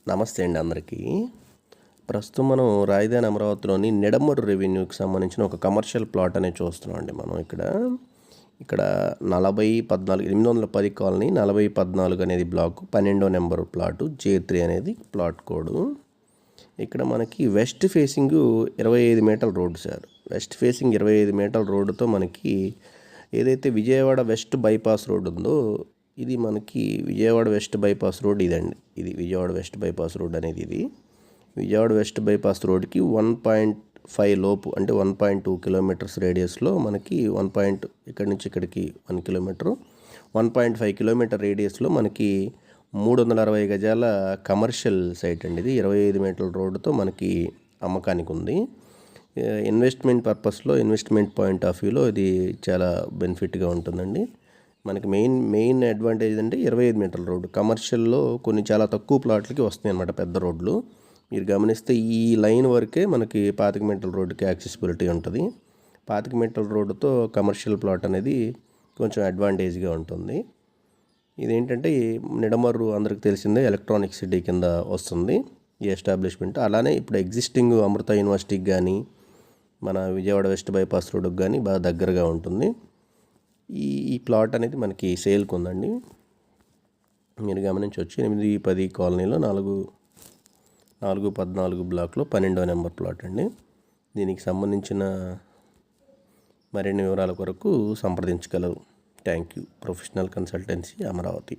నమస్తే అండి అందరికీ. ప్రస్తుతం మనం రాజధాని అమరావతిలోని నిడమర్రు రెవెన్యూకి సంబంధించిన ఒక కమర్షియల్ ప్లాట్ అనేది చూస్తున్నాం అండి. మనం ఇక్కడ 40/14 810 కాలనీ 40/14 అనేది బ్లాక్ 12వ నెంబర్ ప్లాటు J3 అనేది ప్లాట్ కోడ్. ఇక్కడ మనకి వెస్ట్ ఫేసింగ్ 25 మీటర్ల రోడ్డు సార్. వెస్ట్ ఫేసింగ్ 25 మీటర్ల రోడ్డుతో మనకి ఏదైతే విజయవాడ వెస్ట్ బైపాస్ రోడ్ ఉందో ఇది మనకి విజయవాడ వెస్ట్ బైపాస్ రోడ్ ఇదండి. ఇది విజయవాడ వెస్ట్ బైపాస్ రోడ్ అనేది ఇది విజయవాడ వెస్ట్ బైపాస్ రోడ్కి 1.5 లోపు అంటే 1.2 కిలోమీటర్స్ రేడియస్లో మనకి ఇక్కడి నుంచి ఇక్కడికి 1 కిలోమీటరు 1.5 కిలోమీటర్ రేడియస్లో మనకి 360 గజాల కమర్షియల్ సైట్ అండి. ఇది 25 మీటర్ల రోడ్డుతో మనకి అమ్మకానికి ఉంది. ఇన్వెస్ట్మెంట్ పర్పస్లో ఇన్వెస్ట్మెంట్ పాయింట్ ఆఫ్ వ్యూలో ఇది చాలా బెనిఫిట్గా ఉంటుందండి. మనకి మెయిన్ అడ్వాంటేజ్ అంటే 25 మీటర్ల రోడ్డు. కమర్షియల్లో కొన్ని చాలా తక్కువ ప్లాట్లకి వస్తాయి అన్నమాట పెద్ద రోడ్లు. మీరు గమనిస్తే ఈ లైన్ వరకే మనకి 25 మీటర్ల రోడ్డుకి యాక్సెసిబిలిటీ ఉంటుంది. 25 మీటర్ల రోడ్డుతో కమర్షియల్ ప్లాట్ అనేది కొంచెం అడ్వాంటేజ్గా ఉంటుంది. ఇదేంటంటే నిడమర్రు అందరికి తెలిసిందే ఎలక్ట్రానిక్ సిటీ కింద వస్తుంది ఈ ఎస్టాబ్లిష్మెంట్. అలానే ఇప్పుడు ఎగ్జిస్టింగ్ అమృత యూనివర్సిటీకి కానీ మన విజయవాడ వెస్ట్ బైపాస్ రోడ్డుకి కానీ బాగా దగ్గరగా ఉంటుంది. ఈ ప్లాట్ అనేది మనకి సేల్కి ఉందండి. మీరు గమనించవచ్చు 8-10 కాలనీలో 4-14 బ్లాక్లో 12వ నెంబర్ ప్లాట్ అండి. దీనికి సంబంధించిన మరిన్ని వివరాల కొరకు సంప్రదించగలరు. Thank you. Professional consultancy Amaravati.